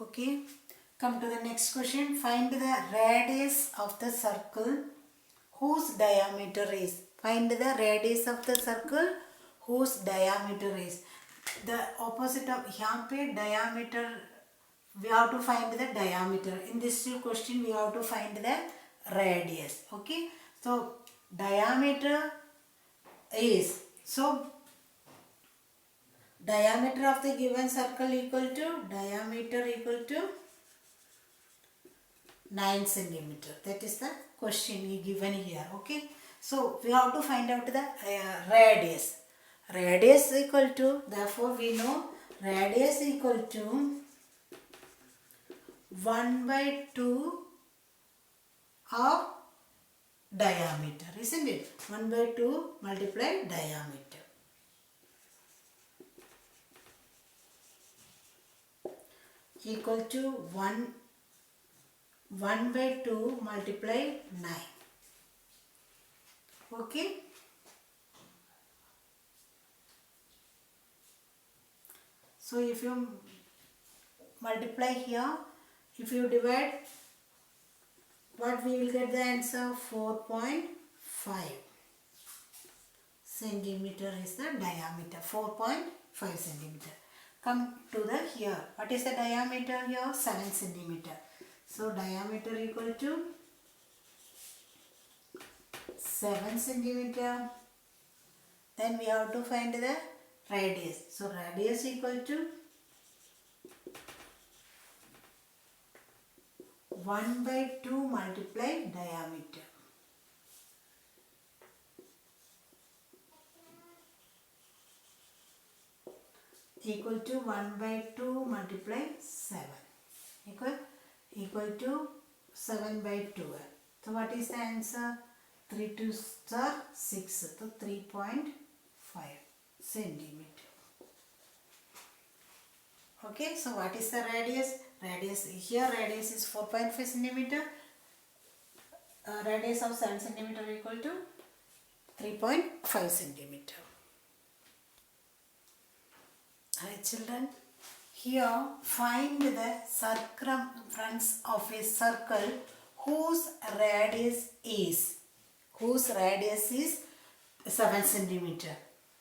Okay, come to the next question. Find the radius of the circle whose diameter is. Find the radius of the circle whose diameter is. The opposite of यहाँ पे diameter, we have to find the diameter. In this question we have to find the radius. Okay, so diameter is, so diameter of the given circle equal to diameter equal to 9 centimeter. That is the question given here. Okay, so we have to find out the radius. Radius equal to, therefore we know radius equal to 1 by 2 of diameter, isn't it? 1 by 2 multiplied diameter equal to 1 by 2 multiplied 9. Okay. So if you multiply here, if you divide, what we will get the answer? 4.5 centimeter is the diameter. 4.5 centimeter. Come to the here. What is the diameter here? 7 centimeter. So diameter equal to 7 centimeter. Then we have to find the radius. So radius equal to 1 by 2 multiplied diameter. Equal to 1 by 2 multiplied 7. Equal to 7 by 12. So what is the answer? 3 to 6. So 3.5 centimeter. Okay, so what is the radius? Radius is 4.5 centimeter. Radius of 7 centimeter equal to 3.5 centimeter. Hi children, here find the circumference of a circle whose radius is 7 centimeter.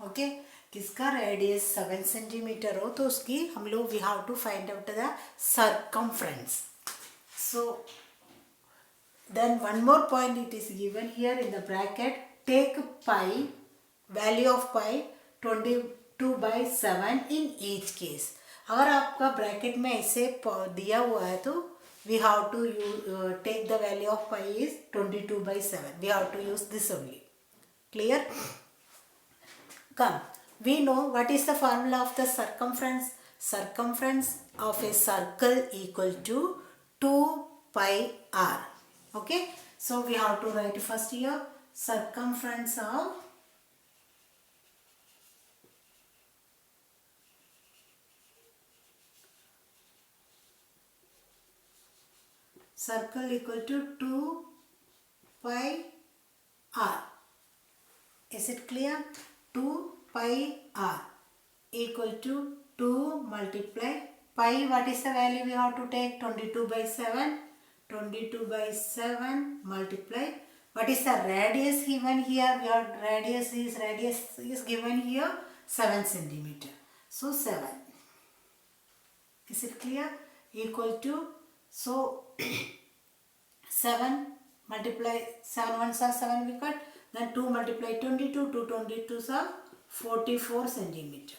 Okay, किसका radius 7 centimeter हो तो उसकी हम लोग we have to find out the circumference. So then one more point it is given here in the bracket. Take pi, value of pi 22 by 7 in each case. अगर आपका bracket में ऐसे दिया हुआ है तो we have to take the value of pi is 22 by 7. We have to use this only. Clear? Come. We know what is the formula of the circumference. Circumference of a circle equal to 2 pi r. Okay. So we have to write first here circumference of circle equal to 2 pi r. Is it clear? 2 pi r equal to 2 multiply pi. What is the value we have to take? 22 by 7. 22 by 7 multiply. What is the radius given here? Your radius is given here 7 centimeter. So 7. Is it clear? Equal to, so 7 multiply 7 ones are 7 we cut. Then 2 multiply 22. 2 22s are 44 centimeter.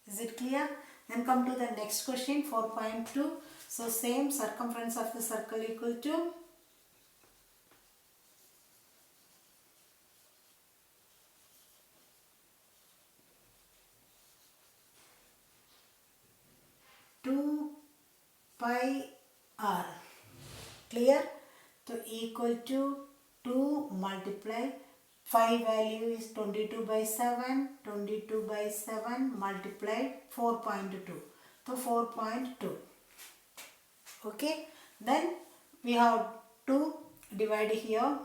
Is it clear? Then come to the next question, 4.2. So same, circumference of the circle equal to 2 pi r. Clear? So equal to 2 multiply 5 value is 22 by 7. 22 by 7 multiplied 4.2. So 4.2. Okay. Then we have to divide here.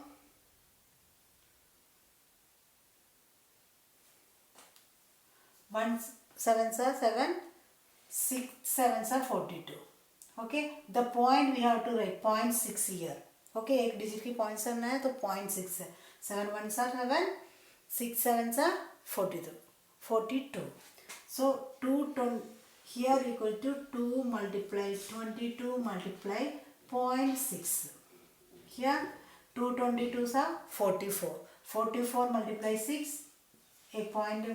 1 7s are 7. 6 sevens are 42. Okay, the point we have to write 0.6 here. Okay, एक digit की point करना है तो 0.6 है. 7 ones are 7, 6 sevens are 42. So 2 here equal to 2 multiply 22 multiply 0.6. Here 2 22s are 44. 44 multiply 6. A point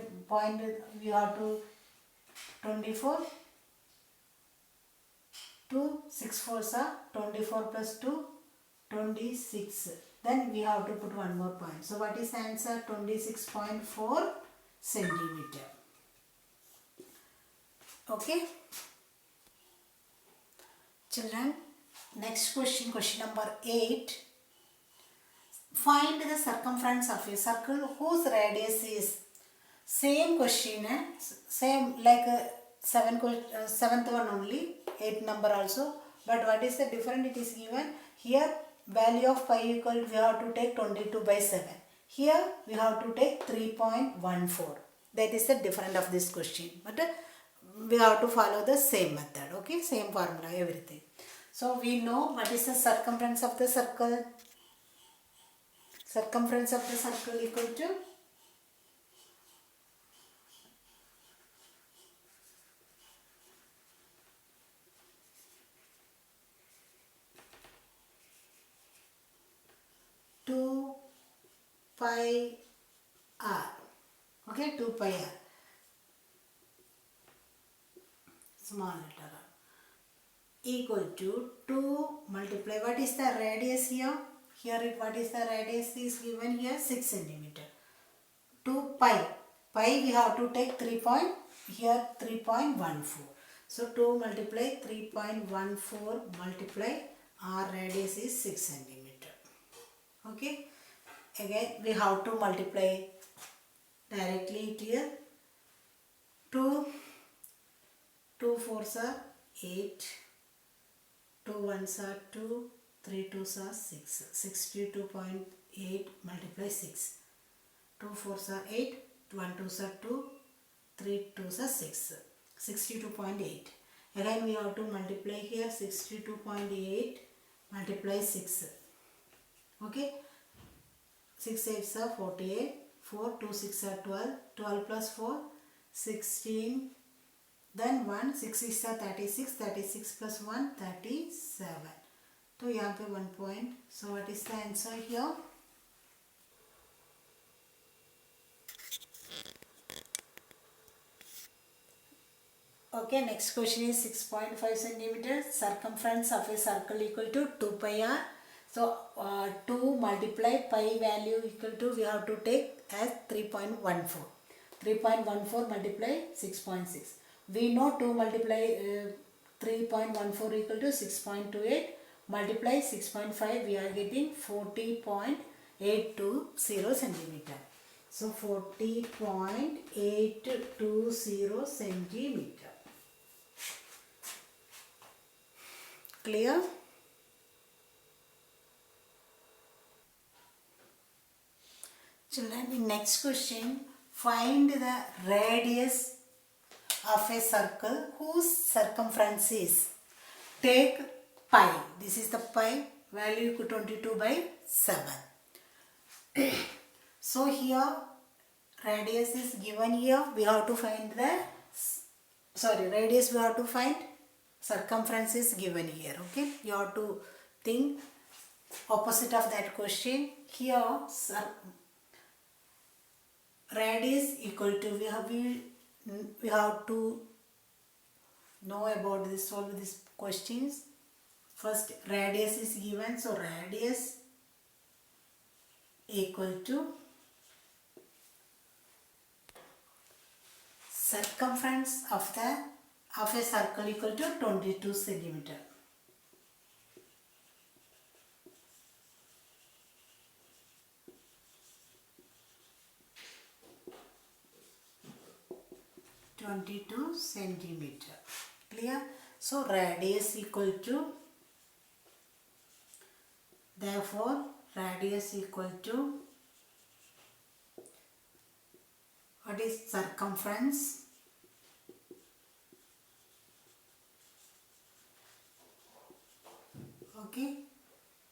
we have to 24. 2 6 fours are 24 plus 2 26. Then we have to put one more point. So what is the answer? 26.4 centimeter. Okay children, next question, question number 8. Find the circumference of a circle whose radius is, same question, same like seventh one only, 8th number also, but what is the difference? It is given here value of pi equal, we have to take 22/7. Here we have to take 3.14. That is the difference of this question, but we have to follow the same method. Okay, same formula, everything. So we know what is the circumference of the circle. Circumference of the circle equal to 2 pi r. Okay, 2 pi r. Small letter r. Equal to 2 multiply. What is the radius here? Here what is the radius is given here? 6 centimeter. 2 pi. Pi we have to take 3.14. So 2 multiply 3.14 multiply r radius is 6 centimeter. Okay. Again we have to multiply directly here. 2 4s are 8. 2 1s are 2. 3 2s are 6. 62.8 multiply 6. 2 4s are 8. 1 2s are 2. 3 2s are 6. 62.8. Again we have to multiply here 62.8 multiply 6. Okay. 6 8s are 48. 4 2 6 are 12. 12 plus 4 16. Then 1 6 is 36. 36 plus 1 37. तो यहाँ पे 1 point. So what is the answer here? Okay, next question is 6.5 centimeters. Circumference of a circle equal to 2 pi r. So 2 multiply pi value equal to, we have to take as 3.14. 3.14 multiply 6.6. We know 2 multiply 3.14 equal to 6.28. Multiply 6.5, we are getting 40.820 centimeter. So 40.820 centimeter. Clear? Children, in next question, find the radius of a circle whose circumference is. Take pi. This is the pi value equal to 22/7. So here radius is given here. We have to find the radius we have to find. Circumference is given here. Okay, you have to think opposite of that question. Here radius equal to, we have to know about this, solve these questions. First radius is given, so radius equal to circumference of a circle equal to 22 centimeter. centimeter. Clear? So radius equal to, therefore radius equal to, what is circumference Okay,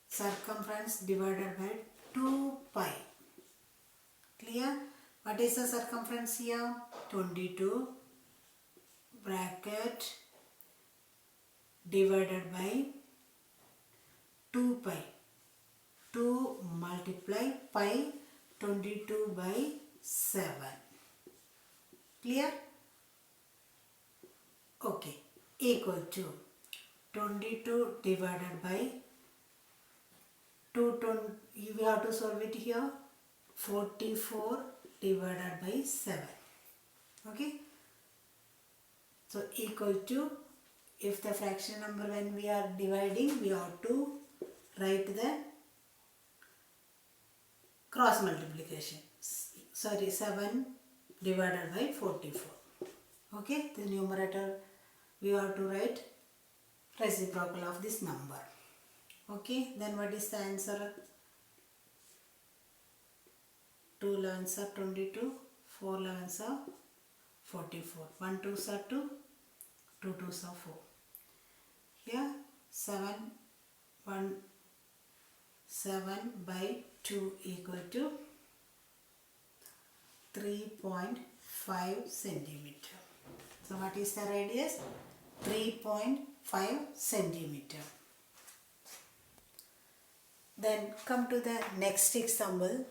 circumference divided by 2 pi. Clear? What is the circumference here? 22 bracket divided by 2 pi. 2 multiply pi, 22 by 7. Clear? Okay, equal to 22 divided by 2, we have to solve it here. 44 divided by 7. Okay, so equal to, if the fraction number when we are dividing, we have to write the cross multiplication. Sorry, 7 divided by 44. Okay, the numerator we have to write reciprocal of this number. Okay, then what is the answer? 2 11s are 22, 4 11s are 44. 1 2s are 2, 2 2s are 4. Here 7 by 2 equal to 3.5 centimeter. So what is the radius? 3.5 centimeter. Then come to the next example.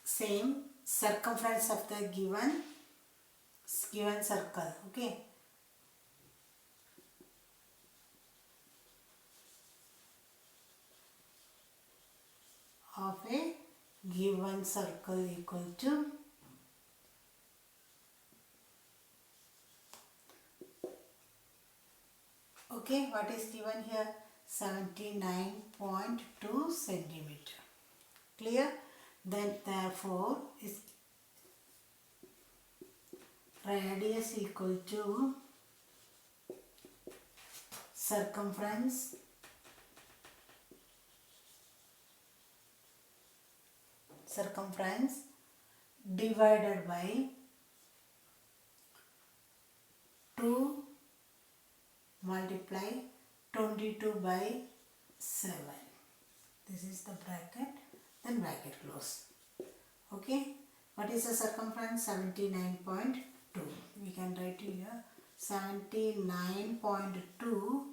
Same circumference of the given circle. Okay. Of a given circle equal to okay, what is given here? 79.2 centimeter. Clear? Then therefore is radius equal to circumference divided by 2 multiply 22 by 7. This is the bracket, then bracket close. Okay, what is the circumference? 79.2. We can write here 79.2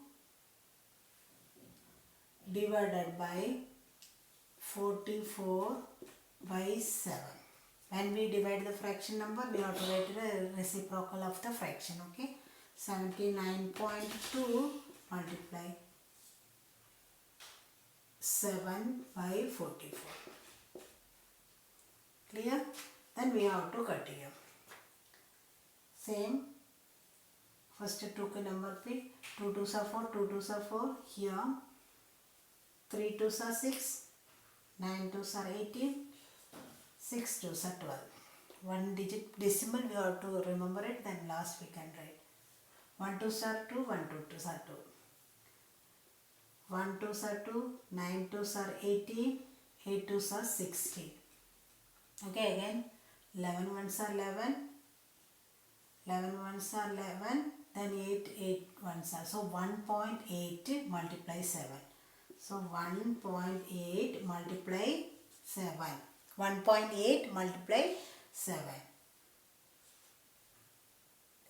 divided by 44 by 7. When we divide the fraction number, we have to write the reciprocal of the fraction. Okay, 79.2 multiply 7 by 44. Clear? Then we have to cut here. Same. First 2 के number पे 2 2s are 4, 2 2s are 4. Here 3 2s are 6, 9 2s are 18, 6 2s are 12. One digit decimal we have to remember it. Then last we can write 1 2s are 2, 1 2 2s are 2. 1 2s are 2, 9 2s are 18, 8 2s are 16. Okay, again 11 ones are 11, 11 ones are 11, then 8 ones are. So 1.8 multiply 7. So 1.8 multiply 7. 1.8 multiply 7.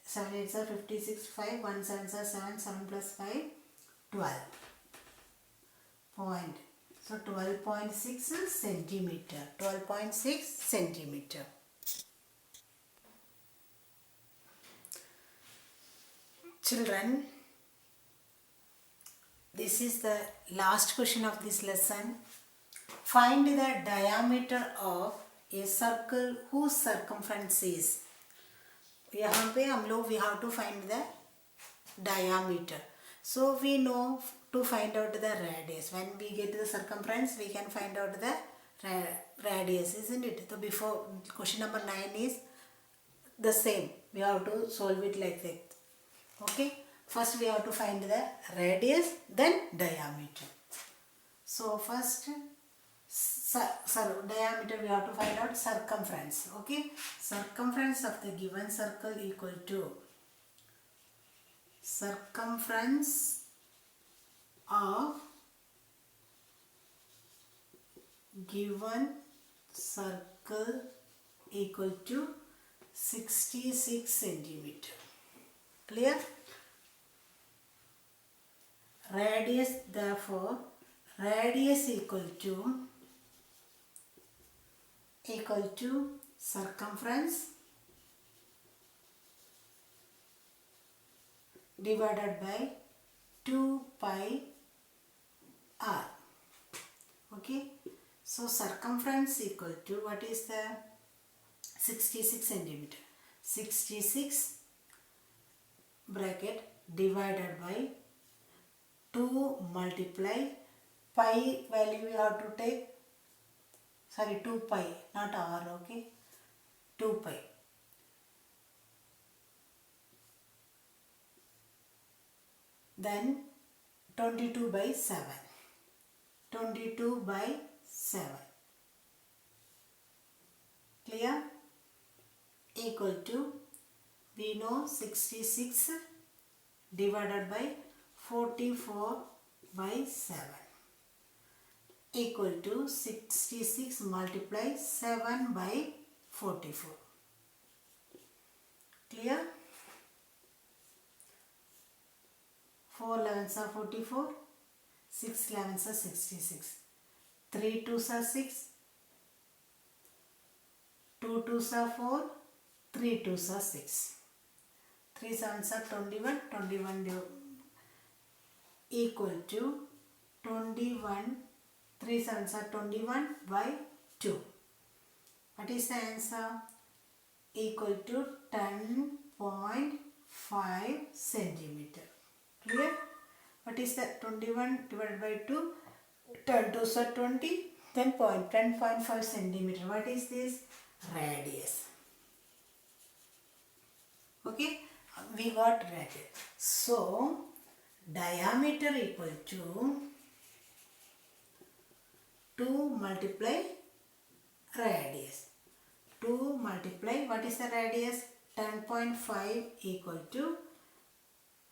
7 8s are 56, 5, 1 7s are 7, 7 plus 5, 12. Point. So 12.6 centimeter. 12.6 centimeter. Children, this is the last question of this lesson. Find the diameter of a circle whose circumference is. यहाँ पे हम लोग we have to find the diameter. So we know to find out the radius. When we get the circumference, we can find out the radius, isn't it? So before question number 9 is the same. We have to solve it like that. Okay. First we have to find the radius, then diameter. So first diameter we have to find out circumference. Okay. Circumference of the given circle equal to circumference of given circle equal to 66 centimeter. Clear? Radius, therefore, radius equal to circumference divided by 2 pi r. Okay, so circumference equal to, what is the 66 centimeter, 66 bracket divided by 2 multiply pi value you have to take, sorry, 2 pi, not r, okay, 2 pi. Then 22 by 7. 22 by 7. Clear? Equal to, we know 66 divided by 44 by 7 equal to 66 multiply 7 by 44. Clear? 4 11s are 44, 6 11s are 66, 3 2s are 6, 2 2s are 4, 3 2s are 6, 3 7s are 21, 21 equal to 21, 3 7s are 21 by 2. What is the answer? Equal to 10.5 centimeter. Clear? What is that? 21 divided by 2, 10 2s are 20, then 10.5 centimeter. What is this? Radius. Okay, we got radius. So, diameter equal to 2 multiply radius. 2 multiply, what is the radius? 10.5 equal to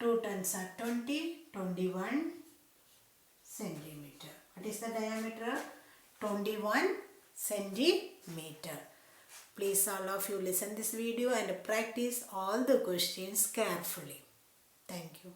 2 tens are 20, 21 centimeter. What is the diameter? 21 centimeter. Please all of you listen this video and practice all the questions carefully. Thank you.